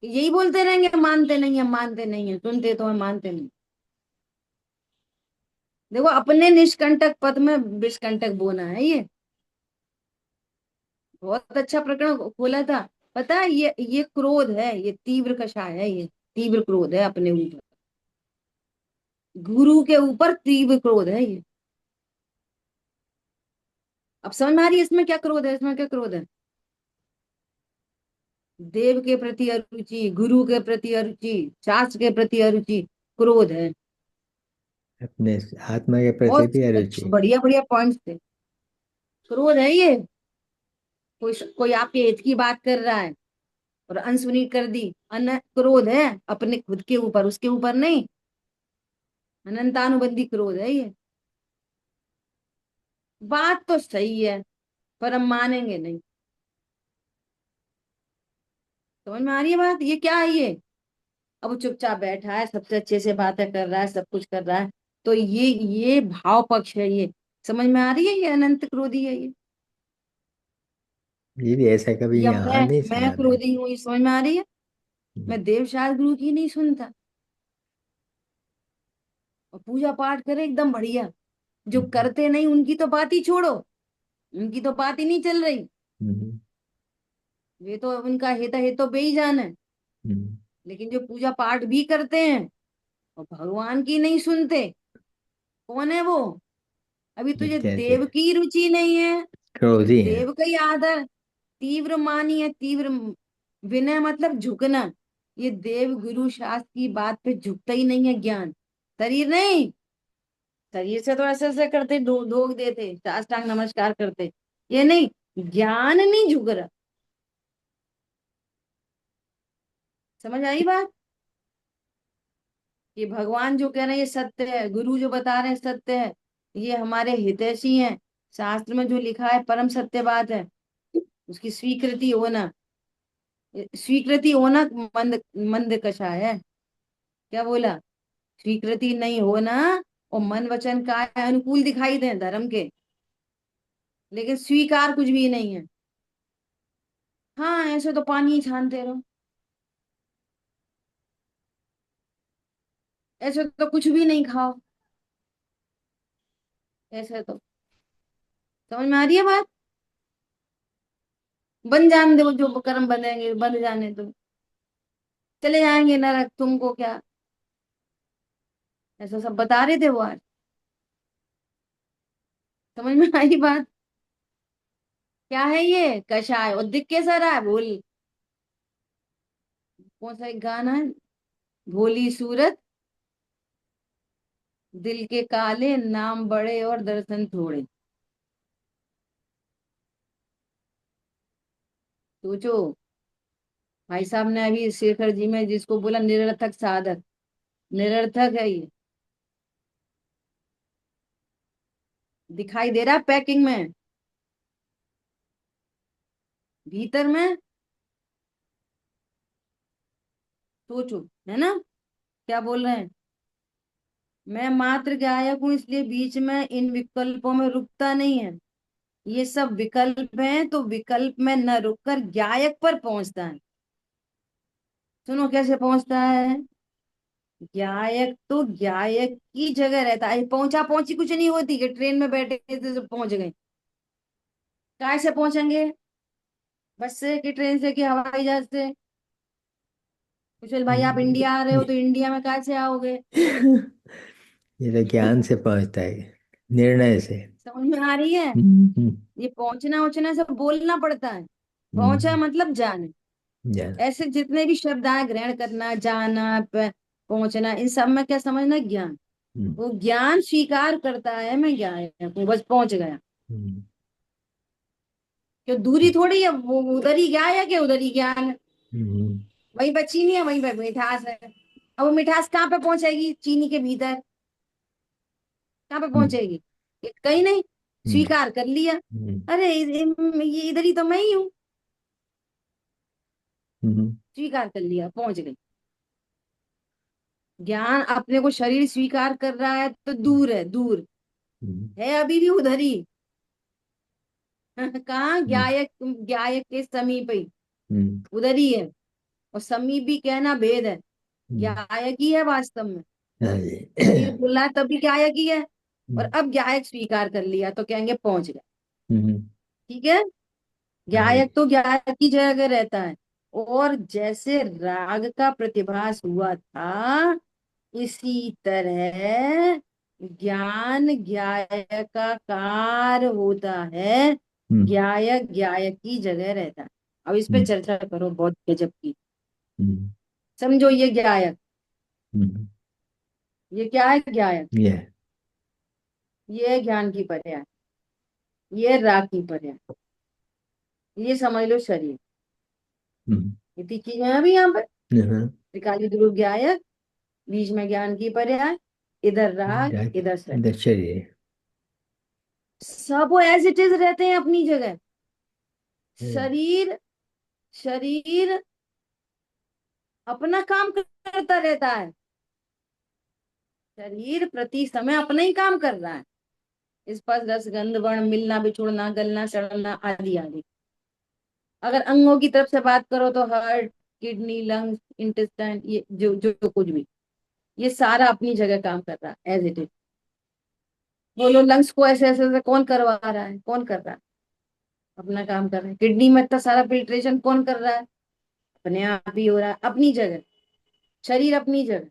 यही बोलते रहेंगे मानते नहीं है, मानते नहीं है, सुनते तो हम मानते नहीं। देखो अपने निष्कंटक पद में विषकंटक बोना है ये। बहुत अच्छा प्रकरण खोला था। पता है ये क्रोध है, ये तीव्र कषाय है, ये तीव्र क्रोध है अपने ऊपर। गुरु के ऊपर तीव्र क्रोध है ये। अब समझ में आ रही है इसमें क्या क्रोध है? इसमें क्या क्रोध है? देव के प्रति अरुचि, गुरु के प्रति अरुचि, शास्त्र के प्रति अरुचि, क्रोध है। अपने आत्मा के प्रति बहुत भी अरुचि। बढ़िया बढ़िया पॉइंट्स थे। क्रोध है ये। कोई कोई आपके हित की बात कर रहा है, और अनसुनी कर दी। क्रोध है अपने खुद के ऊपर, उसके ऊपर नहीं। अनंतानुबंधी क्रोध है ये। बात तो सही है पर हम मानेंगे नहीं। समझ में आ रही है बात? ये क्या है ये? अब वो चुपचाप बैठा है, सबसे अच्छे से बातें कर रहा है, सब कुछ कर रहा है। तो ये भाव पक्ष है ये। समझ में आ रही है? ये अनंत क्रोधी है ये। ये भी ऐसा कभी या यहाँ नहीं मैं सुना मैंने। क्रोधी हूँ, ये समझ में आ रही है? हम्म, मैं देवशास्त्र गुरु की नहीं सुनता और पूजा पाठ करे एकदम बढ़िया। जो हम्म, करते नहीं उनकी तो बात ही छोड़ो, उनकी तो बात ही नहीं चल रही। हम्म, वे तो उनका हित तो बेईजान है। हम्म। लेकिन जो पूजा पाठ भी करते हैं और भगवान की नहीं सुनते, कौन है वो? अभी ये तुझे कैसे देव की रुचि नहीं है तो क्रोधी है? देव का ही आदर। तीव्र मानी है, तीव्र विनय मतलब झुकना। ये देव गुरु शास्त्र की बात पे झुकता ही नहीं है ज्ञान। शरीर नहीं, शरीर से तो ऐसे ऐसे करते, ढोक देते, साष्टांग नमस्कार करते। ये नहीं, ज्ञान नहीं झुक रहा। समझ आई बात? ये भगवान जो कह रहे हैं ये सत्य है, गुरु जो बता रहे हैं सत्य है, ये हमारे हितैषी हैं। शास्त्र में जो लिखा है परम सत्य बात है, उसकी स्वीकृति होना मंद मंद कषाय है। क्या बोला? स्वीकृति नहीं होना और मन वचन का अनुकूल दिखाई दे धर्म के, लेकिन स्वीकार कुछ भी नहीं है। हाँ, ऐसे तो पानी ही छानते रहो, ऐसे तो कुछ भी नहीं खाओ, ऐसे तो। समझ में आ रही है बात? बन जाने दो, जो कर्म बनेंगे बन जाने दो, चले जाएंगे नरक, तुमको क्या? ऐसा सब बता रहे थे वो आज। समझ में आई बात? क्या है ये? कषाय। और दिख कैसा रहा है? भोल, कौन सा एक गाना है? भोली सूरत, दिल के काले, नाम बड़े और दर्शन थोड़े। सोचो, भाई साहब ने अभी शेखर जी में जिसको बोला निरर्थक साधक, निरर्थक है ये। दिखाई दे रहा है पैकिंग में, भीतर में। सोचो, है ना? क्या बोल रहे हैं? मैं मात्र गायक हूं, इसलिए बीच में इन विकल्पों में रुकता नहीं है। ये सब विकल्प हैं तो विकल्प में न रुककर गायक पर पहुंचता है। सुनो कैसे पहुंचता है। गायक तो गायक की जगह रहता है। पहुंचा पहुंची कुछ नहीं होती कि ट्रेन में बैठे थे तो पहुंच गए। काय से पहुंचेंगे? बस से कि ट्रेन से कि हवाई जहाज से? कुशल भाई, आप इंडिया आ रहे हो तो इंडिया में काय से आओगे? ये तो ज्ञान से पहुंचता है, निर्णय से। समझ में आ रही है? हम्म, ये पहुंचना उचना सब बोलना पड़ता है। पहुंचा हम्म, मतलब जाने। ज्ञान। ऐसे जितने भी शब्द आए, ग्रहण करना, जाना, पहुंचना, इन सब में क्या समझना? ज्ञान। हम्म, वो ज्ञान स्वीकार करता है मैं गायक हूँ, बस पहुंच गया। हम्म, क्यों? दूरी थोड़ी है वो, उधर ही गायक है, उधर ही ज्ञान है। हम्म, वहीं पर चीनी है, वहीं पर मिठास है। अब वो मिठास कहाँ पे पहुंचेगी? चीनी के भीतर। कहाँ पे हम्म, पहुंचेगी? ये कहीं नहीं। हम्म, स्वीकार कर लिया। हम्म, अरे ये इधर ही तो मैं ही हूँ। हम्म, स्वीकार कर लिया, पहुंच गई। ज्ञान अपने को शरीर स्वीकार कर रहा है तो दूर है, दूर हम्म, है, अभी भी उधर ही। कहाँ? हम्म, गायक, गायक के समीप ही, हम्म, उधर ही है। और समीप भी कहना भेद है। हम्म, गायक ही है वास्तव में। हाँ जी। शरीर बोल रहा है तब भी गायक ही है। और हम्म, अब गायक स्वीकार कर लिया तो कहेंगे पहुंच गए। हम्म, ठीक है? हाँ जी। गायक तो गायक की जगह रहता है। और जैसे राग का प्रतिभास हुआ था, इसी तरह ज्ञान गायकाकार होता है। हम्म, गायक गायक की जगह रहता है। अब इस पे हम्म, चर्चा करो बहुत गजब की। हम्म, समझो, ये गायक, हम्म, ये क्या है? गायक। ये। ये है ज्ञान की पर्याय, ये है राग की पर्याय। ये समझ लो शरीर। हम्म, इतनी चीजें हैं अभी यहाँ पे। हाँ, त्रिकाली ध्रुव ज्ञायक, बीच में ज्ञान की पर्याय, इधर राग, इधर शरीर, इधर शरीर। सब एज इट इज रहते हैं अपनी जगह। हम्म, शरीर, शरीर अपना काम करता रहता है। शरीर प्रति समय अपना ही काम कर रहा है, स्पर्श रस गंध वर्ण, मिलना बिछुड़ना, गलना सड़ना आदि आदि। अगर अंगों की तरफ से बात करो तो हार्ट, किडनी, लंग्स, इंटेस्टाइन, ये जो कुछ भी, ये सारा अपनी जगह काम कर रहा है एज इट इज। बोलो लंग्स को ऐसे ऐसे ऐसे कौन करवा रहा है, कौन कर रहा है? अपना काम कर रहा है। किडनी में इतना सारा फिल्ट्रेशन कौन कर रहा है? अपने आप ही हो रहा है, अपनी जगह। शरीर अपनी जगह,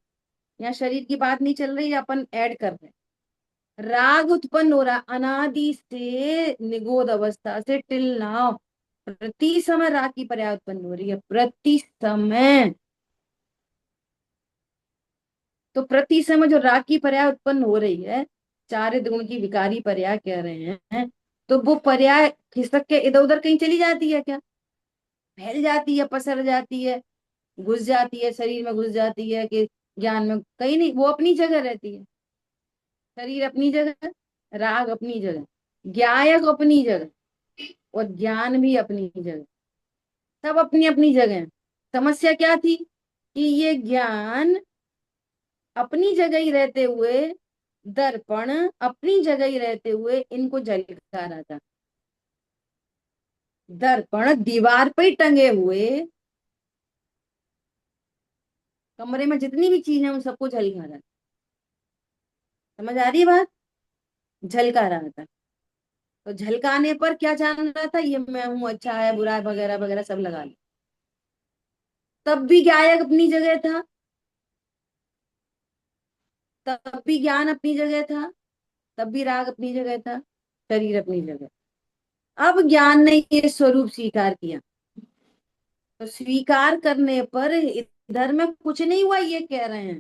यहाँ शरीर की बात नहीं चल रही, अपन ऐड कर रहे हैं। राग उत्पन्न हो रहा अनादि से, निगोद अवस्था से टिल नाउ, प्रति समय राग की पर्याय उत्पन्न हो रही है, प्रति समय। तो प्रति समय जो राग की पर्याय उत्पन्न हो रही है, चारित्र गुण की विकारी पर्याय कह रहे हैं, तो वो पर्याय खिसक के इधर उधर कहीं चली जाती है क्या? फैल जाती है, पसर जाती है, घुस जाती है, शरीर में घुस जाती है कि ज्ञान में? कहीं नहीं, वो अपनी जगह रहती है। शरीर अपनी जगह, राग अपनी जगह, ज्ञायक अपनी जगह, और ज्ञान भी अपनी जगह, सब अपनी अपनी जगह है। समस्या क्या थी कि ये ज्ञान अपनी जगह ही रहते हुए, दर्पण अपनी जगह ही रहते हुए इनको झलका रहा था। दर्पण दीवार पे ही टंगे हुए, कमरे में जितनी भी चीजें उन सबको झलका रहा था। समझ आ रही है बात? झलका रहा था। तो झलकाने पर क्या जान रहा था? ये मैं हूं, अच्छा है बुरा है वगैरह वगैरह सब लगा लिया। तब भी गायक अपनी जगह था, तब भी ज्ञान अपनी जगह था, तब भी राग अपनी जगह था, शरीर अपनी जगह। अब ज्ञान ने ये स्वरूप स्वीकार किया, तो स्वीकार करने पर इधर में कुछ नहीं हुआ, ये कह रहे हैं।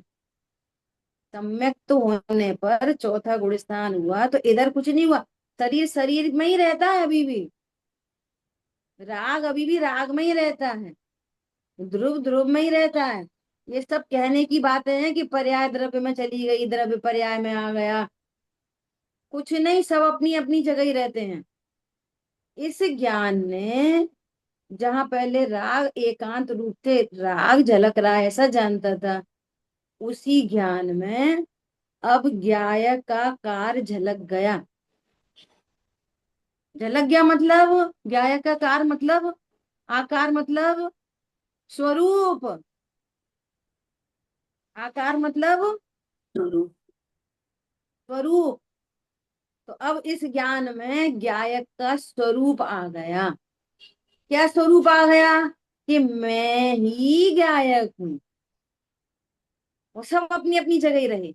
सम्यक तो होने पर चौथा गुण स्थान हुआ, तो इधर कुछ नहीं हुआ। शरीर शरीर में ही रहता है अभी भी, राग अभी भी राग में ही रहता है, ध्रुव ध्रुव में ही रहता है। ये सब कहने की बातें हैं कि पर्याय द्रव्य में चली गई, द्रव्य पर्याय में आ गया, कुछ नहीं, सब अपनी अपनी जगह ही रहते हैं। इस ज्ञान ने, जहां पहले राग एकांत रूप से राग झलक रहा है ऐसा जानता था, उसी ज्ञान में अब ज्ञायक का कार झलक गया। झलक गया मतलब, ज्ञायक का कार मतलब, आकार मतलब स्वरूप, आकार मतलब स्वरूप। स्वरूप। तो अब इस ज्ञान में ज्ञायक का स्वरूप आ गया। क्या स्वरूप आ गया? कि मैं ही ज्ञायक हूं। वो सब अपनी अपनी जगह ही रहे,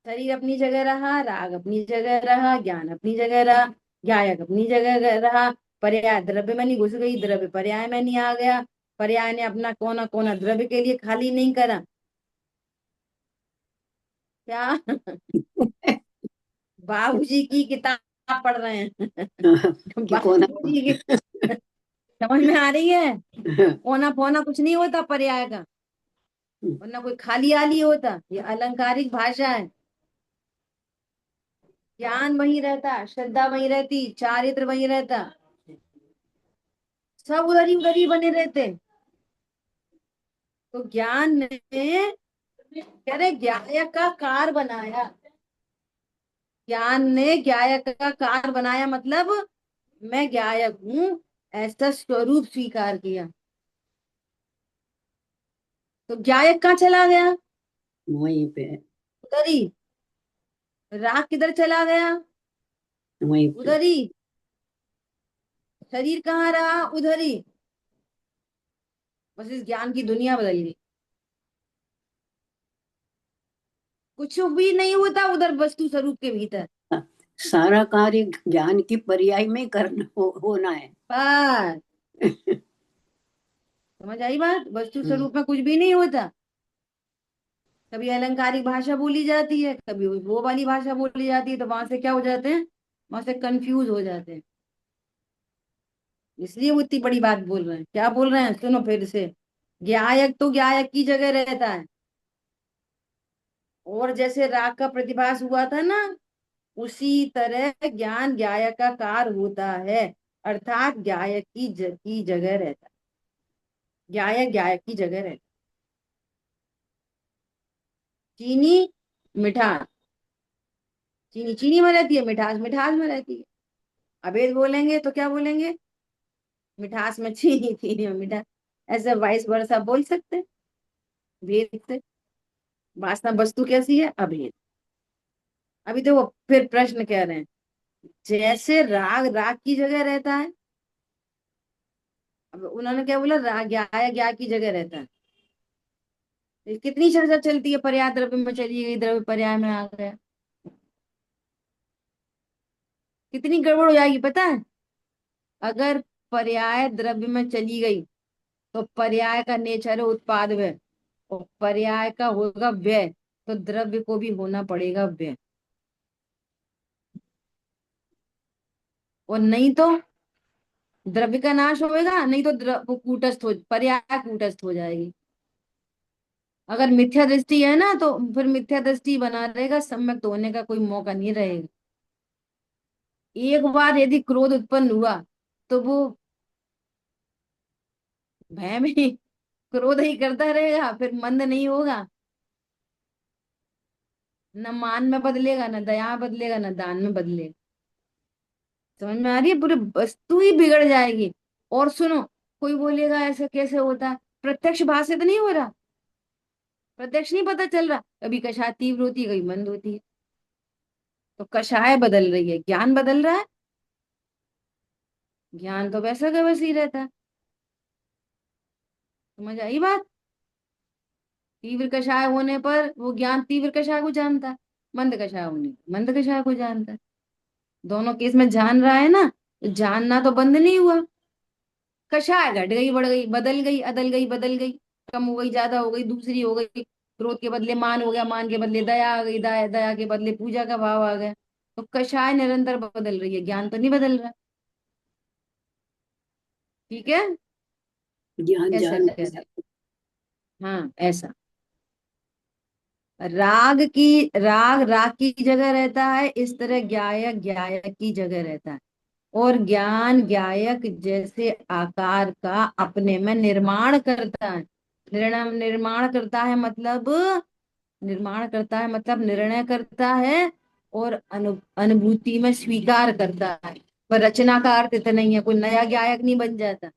शरीर अपनी जगह रहा, राग अपनी जगह रहा, ज्ञान अपनी जगह रहा, ज्ञायक अपनी जगह रहा। पर्याय द्रव्य में नहीं घुस गई, द्रव्य पर्याय में नहीं आ गया, पर्याय ने अपना कोना कोना द्रव्य के लिए खाली नहीं करा। क्या? बाबूजी की किताब पढ़ रहे हैं। कि कौन बाबूजी की समझ में आ रही है? कोना फोना कुछ नहीं होता पर्याय का, वरना कोई खाली आली होता। ये अलंकारिक भाषा है। ज्ञान वही रहता, श्रद्धा वही रहती, चारित्र वही रहता, सब उधर ही बने रहते। तो ज्ञान ने, कह रहे ज्ञायक का कार बनाया, ज्ञान ने ज्ञायक का कार बनाया, मतलब मैं ज्ञायक हूं ऐसा स्वरूप स्वीकार किया। तो ज्ञायक कहाँ चला गया? वहीं पे है, उधर ही। राग किधर चला गया? वहीं पे। उधर ही। शरीर कहाँ रहा? उधर ही। बस इस ज्ञान की दुनिया बदल गई, कुछ भी नहीं होता उधर वस्तु स्वरूप के भीतर। सारा कार्य ज्ञान की पर्याय में करना होना है। बस समझ आई बात? वस्तु हम्म, स्वरूप में कुछ भी नहीं होता। कभी अलंकारिक भाषा बोली जाती है, कभी वो वाली भाषा बोली जाती है, तो वहां से क्या हो जाते हैं, वहां से कंफ्यूज हो जाते हैं। इसलिए वो इतनी बड़ी बात बोल रहे हैं। क्या बोल रहे हैं सुनो फिर से। ज्ञायक तो ज्ञायक की जगह रहता है, और जैसे राग का प्रतिभास हुआ था ना, उसी तरह ज्ञान ज्ञायकाकार होता है, अर्थात ज्ञायक की जगह रहता है। ज्ञायक ज्ञायक की जगह रहता है। चीनी मिठास, चीनी चीनी में रहती है, मिठास मिठास में रहती है। अभेद बोलेंगे तो क्या बोलेंगे? मिठास में चीनी, चीनी में मिठास। ऐसे वाइस वर्सा बोल सकते हैं भेद से। वासना वस्तु कैसी है? अभेद। अभी तो वो फिर प्रश्न कह रहे हैं, जैसे राग राग की जगह रहता है। अब उन्होंने क्या बोला? राग ज्ञा ज्ञा की जगह रहता है। ये कितनी चर्चा चलती है, पर्याय द्रव्य में चली गई, द्रव्य पर्याय में आ गया। कितनी गड़बड़ हो जाएगी पता है? अगर पर्याय द्रव्य में चली गई तो पर्याय का नेचर है उत्पाद व्यय, और पर्याय का होगा व्यय, तो द्रव्य को भी होना पड़ेगा व्यय। और नहीं तो द्रव्य का नाश होएगा, नहीं तो द्रव्य कूटस्थ हो, पर्याय कूटस्थ हो जाएगी। अगर मिथ्या दृष्टि है ना, तो फिर मिथ्या दृष्टि बना रहेगा, सम्यक तो होने का कोई मौका नहीं रहेगा। एक बार यदि क्रोध उत्पन्न हुआ तो वो भय में ही क्रोध ही करता रहेगा, फिर मंद नहीं होगा। न मान में बदलेगा, न दया में बदलेगा, न दान में बदलेगा। समझ में आ रही है? पूरी वस्तु ही बिगड़ जाएगी। और सुनो, कोई बोलेगा ऐसा कैसे होता है? प्रत्यक्ष भाषित नहीं हो रहा, प्रत्यक्ष नहीं पता चल रहा। कभी कषाय तीव्र होती है, कभी मंद होती है। तो कषाय बदल रही है, ज्ञान बदल रहा है। ज्ञान तो वैसा का वैसे ही रहता है। समझ आई बात? तीव्र कषाय होने पर वो ज्ञान तीव्र कषाय को जानता है, मंद कषाय होने पर मंद कषाय को जानता है। दोनों केस में जान रहा है ना, तो जानना तो बंद नहीं हुआ। कषाय घट गई, बढ़ गई, बदल गई, अदल गई, बदल गई, कम हो गई, ज्यादा हो गई, दूसरी हो गई। क्रोध के बदले मान हो गया, मान के बदले दया आ गई, दया दया के बदले पूजा का भाव आ गया। तो कषाय निरंतर बदल रही है, ज्ञान तो नहीं बदल रहा। ठीक है, ज्ञान ऐसा जान कह रहे हैं। हाँ ऐसा। राग राग की जगह रहता है, इस तरह ज्ञायक ज्ञायक की जगह रहता है। और ज्ञान ज्ञायक जैसे आकार का अपने में निर्माण करता है। निर्णय निर्माण करता है मतलब, निर्माण करता है मतलब निर्णय करता है, और अनुभूति में स्वीकार करता है। पर रचना का अर्थ इतना नहीं है, कोई नया ज्ञायक नहीं बन जाता।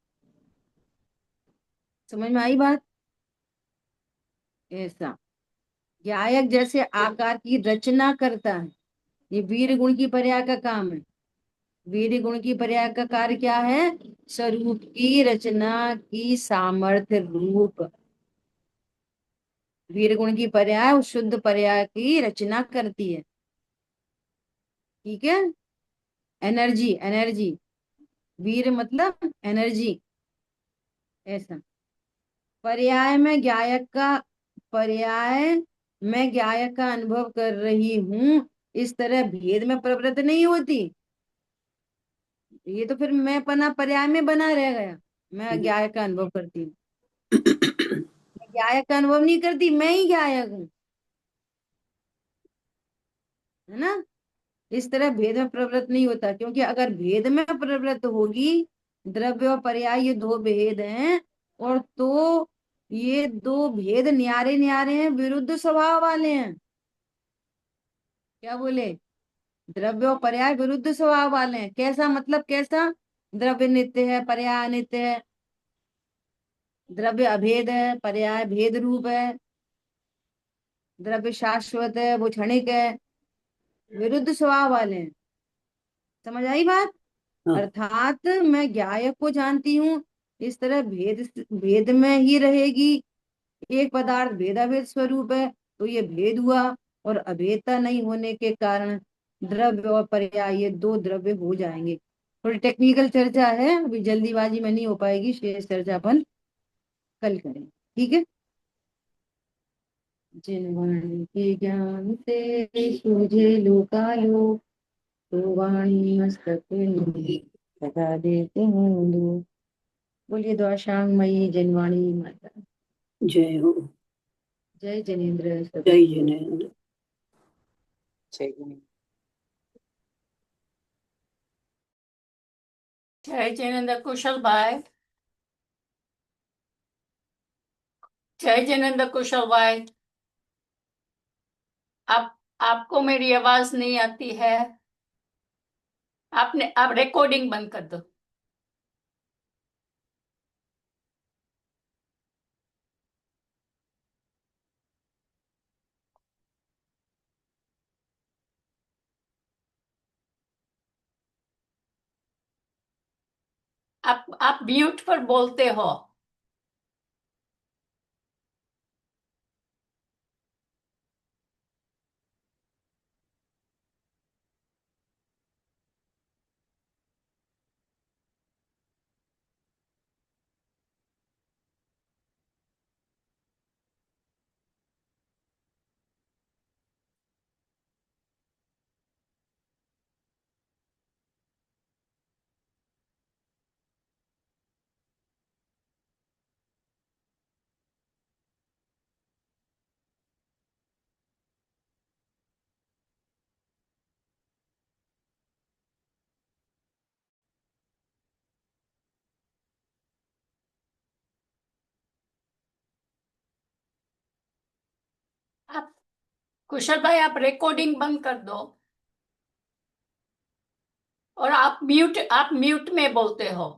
समझ में आई बात? ऐसा ज्ञायक जैसे आकार की रचना करता है। ये वीर गुण की पर्याय का काम है। वीर गुण की पर्याय का कार्य क्या है? स्वरूप की रचना की सामर्थ्य रूप। वीर गुण की पर्याय उस शुद्ध पर्याय की रचना करती है। ठीक है, एनर्जी एनर्जी, वीर मतलब एनर्जी। ऐसा पर्याय में ज्ञायक का, पर्याय मैं ज्ञायक का अनुभव कर रही हूं, इस तरह भेद में प्रवृत्त नहीं होती। ये तो फिर मैं पना पर्याय में बना रह गया। मैं ज्ञायक का अनुभव करती हूँ, मैं ज्ञायक का अनुभव नहीं करती, मैं ही ज्ञायक हूँ। है ना? इस तरह भेद में प्रवृत्त नहीं होता, क्योंकि अगर भेद में प्रवृत्त होगी, द्रव्य और पर्याय ये दो भेद हैं, और तो ये दो भेद न्यारे न्यारे हैं, विरुद्ध स्वभाव वाले हैं। क्या बोले? द्रव्य और पर्याय विरुद्ध स्वभाव वाले हैं। कैसा मतलब कैसा? द्रव्य नित्य है, पर्याय अनित्य है। द्रव्य अभेद है, पर्याय भेद रूप है। द्रव्य शाश्वत है, वो क्षणिक है। विरुद्ध स्वभाव वाले हैं। समझ आई बात? हाँ। अर्थात मैं ज्ञायक को जानती हूँ, इस तरह भेद भेद में ही रहेगी। एक पदार्थ भेदाभेद स्वरूप है, तो ये भेद हुआ। और अभेदता नहीं होने के कारण द्रव्य और पर्याय ये दो द्रव्य हो जाएंगे। थोड़ी टेक्निकल चर्चा है, अभी जल्दीबाजी में नहीं हो पाएगी, शेष चर्चा अपन कल करें। ठीक है। जिन वाणी के ज्ञान से सूझे लोकालो, तो वाणी मस्तक लगा देते हैं दूर। बोलिए द्वाशांग मई जनवाणी माता। जय हो। जय जनेन्द्र जय जिनेन्द्र। जय जिनेन्द्र कुशल भाई। जय जिनेन्द्र कुशल भाई। आपको मेरी आवाज नहीं आती है? आप रिकॉर्डिंग बंद कर दो। आप म्यूट पर बोलते हो। आप कुशल भाई, आप रिकॉर्डिंग बंद कर दो। और आप म्यूट में बोलते हो।